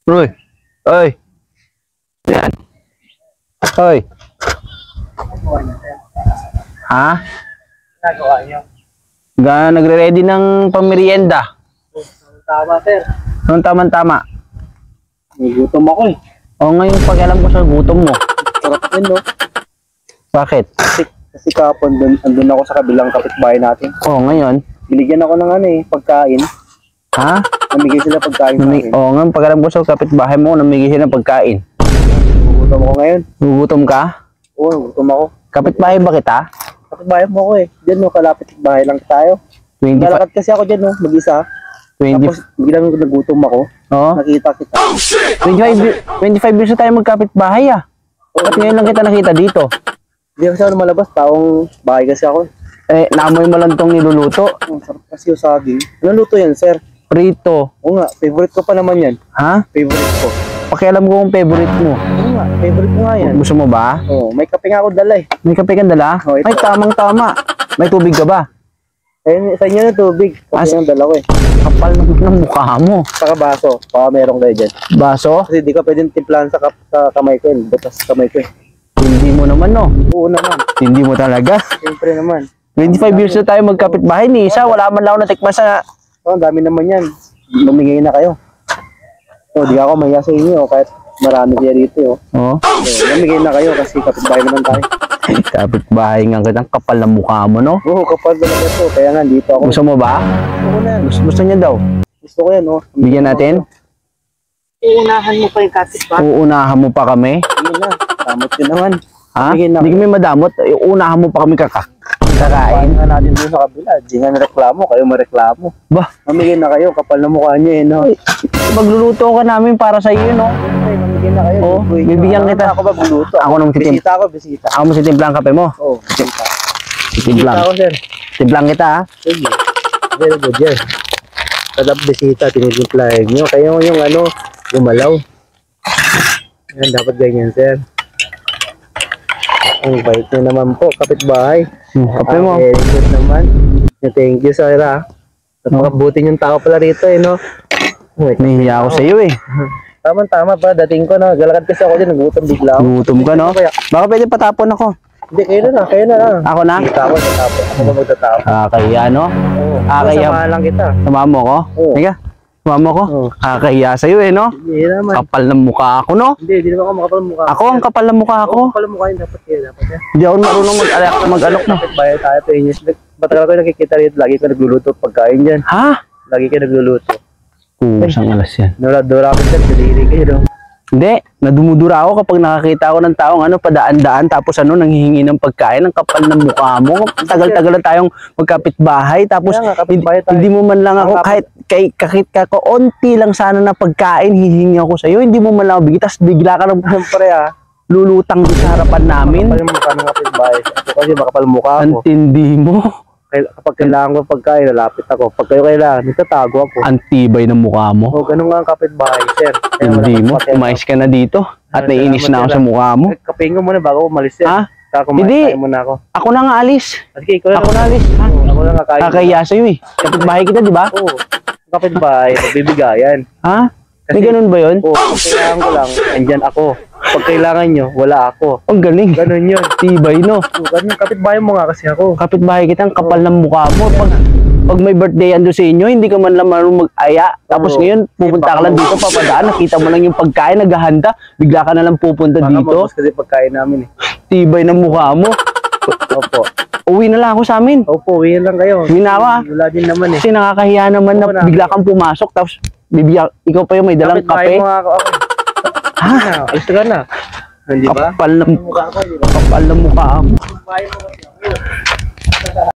Uy. Oy. Yan. Oy. Ha? Nagawa niyo. Nagre-ready ng pamerienda. Tama, sir. Anong tama-tama? Nagutom ako eh. O ngayon pakialam ko sa gutom mo. Sarap din, no? Bakit? Kasi kapon, andun ako sa kabilang kapitbahay natin. O ngayon? Binigyan ako ng pagkain. Ha? Namigay sila pagkain sa akin. O ngayon pakialam ko sa kapitbahay mo, namigay sila ng pagkain. Nagutom ako ngayon. Gugutom ka? Oo, nagutom ako. Kapitbahay ba kita? Kapitbahay mo ako eh. Diyan, no? Kalapit bahay lang tayo. 25, Nalakad kasi ako dyan, no? Mag-isa. 20, Tapos, biglang nagutom ako. oh, Nakita kita. 25 years na tayo magkapitbahay ah. Ba't ngayon lang kita nakita dito? Hindi kasi ako malabas. Taong bahay kasi ako. Eh, naamoy mo lang tong niluluto. Ang sarap kasi yung saging. Ano luto yan, sir? Prito. Oo nga, favorite ko pa naman yan. Ha? Favorite ko. Pakialam ko kung favorite mo. Oo nga, favorite ko nga yan. Gusto mo ba? Oo, may kape nga ako dala eh. May kape kang dala? Oh, ito. Ay, tamang-tama. May tubig ka ba? Sa inyo na tubig. Kasi ang dala ko eh. Kapal naman ng mukha mo. Saka baso. Baka meron kayo dyan. Baso? Kasi di ka pwedeng timplahan sa kamay ko eh. Butas sa kamay ko eh. Hindi mo naman, no? Oo naman. Hindi mo talaga. Siyempre naman. 25 years na tayo magkapitbahay ni isa. Wala man lang ako natikman sa... Oh, ang dami naman yan. Lumigay na kayo. So, di ako maya sa inyo. Kahit marami kaya dito. Oh. So, lumigay na kayo kasi kapitbahay naman tayo. Kapitbahay nga kitang kapal ng mukha mo, no? Oo, kapal talaga to. Kaya nga dito ako. Gusto mo ba? Gusto ko na yan. Gusto niya daw. Gusto ko yan, oh. Bigyan natin? Uunahan mo pa yung kapitbahay. Uunahan mo pa kami? Yun na. Tamot yun naman. Ha? Bigyan na. Hindi kami madamot. Uunahan mo pa kami kakain. Kain nga natin doon sa kabila. Di nga nareklamo. Kayo mareklamo. Bah, Mamigay na kayo. Kapal na mukha niyo eh, no? magluluto ka namin para sa iyo, no? Siyempre, mamigay na kayo. Oo, bibigyan kita. Ako magluluto. Ako nang titim. Bisita ako, bisita. Ako mo si timplang kape mo. Oo, bisita. Bisita Timplang. ako, sir. Timplang kita, ha? Sige. Very good, yes. Kadap bisita, tinitimplahin nyo. Kayo yung gumalaw. Yan, dapat ganyan, sir. Ang bait nyo naman po, kapitbahay. Kape mo. Very good naman. Thank you, sir, ha. At makabuti yung tao pala rito, eh, no? Wait, Nahihiya ako sa iyo, eh. tama pa, dating ko na. Galakad kasi ako din, nagutom bigla ako. Gutom ka, no? Baka pwede patapon ako. Hindi, kayo na lang. Ako na? Kita ako, tatapon. Ako ba magtatapon? Kakahiya, no? Oo. Kaya- Samahan lang kita. Sumama mo ko? Oo. Sige. Sumama ko? Oo. Kakahiya sa iyo, eh, no? Hindi naman. Kapal ng mukha ako, no? Hindi naman ako makapal mukha. Ako ang kapal ng mukha Ako ako. pala mukha yun, dapat kayo, dapat yan. Hindi ako marunong mag-alok na. Kapit-bayan tayo, Peñas. Matagal ko nakikita rito, lagi ka nagluluto pagkain dyan. Ha? Lagi ka nagluluto. Isang alas yan. Dura ka dyan, daliri kayo, no? Hindi, nadumudura ako kapag nakakita ako ng taong padaan-daan tapos nanghihingi ng pagkain, ang kapal ng mukha mo. Tagal-tagal na tayong magkapitbahay tapos Kaya nga, kapitbahay tayo. hindi mo man lang ako kahit kaunti lang sana na pagkain hihingi ako sa iyo, hindi mo man lang ako bigyan, tapos bigla ka nang Siyempre, lulutang sa harapan namin. Kapal yung mukha ng kapitbahay. Ako kasi makapal mukha Ang ako. tindi mo. Kapag kailangan ko pagkain, lalapit ako. Pag kayo kailangan, nagtatago ako. Ang tibay ng mukha mo. O, ganun nga ang kapitbahay, sir. Kaya Hindi wala mo, kang pakialam. umayos ka na dito at naiinis na ako sa mukha mo. Kapingin ko muna bago umalis, sir. Ha? Saka Hindi. kumain muna ako. Ako na nga alis. Sige, ikaw na. Ako na alis. Ha? Oo, ako na kakain. Kakahiya sa'yo eh. Kapitbahay kita, di ba? Oo. Kapitbahay, bibigayan. Ha? May ganun ba yun? Oo, pag kailangan ko lang, andyan ako. Pag kailangan nyo, wala ako. Ang galing. Ganun yun. Tibay, no? Oo, ganun, kapitbahay mo nga kasi ako. Kapitbahay kita, ang kapal ng mukha mo. Pag may birthday ando sa inyo, hindi ka man lang marunong mag-aya. Tapos Oo. ngayon, pupunta ka lang dito, papadaan, nakita mo lang yung pagkain, naghahanda, bigla ka na lang pupunta Baka dito. mabos kasi pagkain namin eh. Tibay ng mukha mo. Opo. Uwi na lang ako sa amin. Opo, uwihan lang kayo. Uwi na ako, ah. Wala din naman eh. Kasi nakakahiya naman na Oo na. bigla kang pumasok, tapos ikaw pa yung may dalang Kapitbahay kape. mo nga ako. Ha? Alis ka na. Hindi ba? Kapal ng Mukha ko, di ba? kapal ng mukha mo. Kapitbahay mo kasi ako.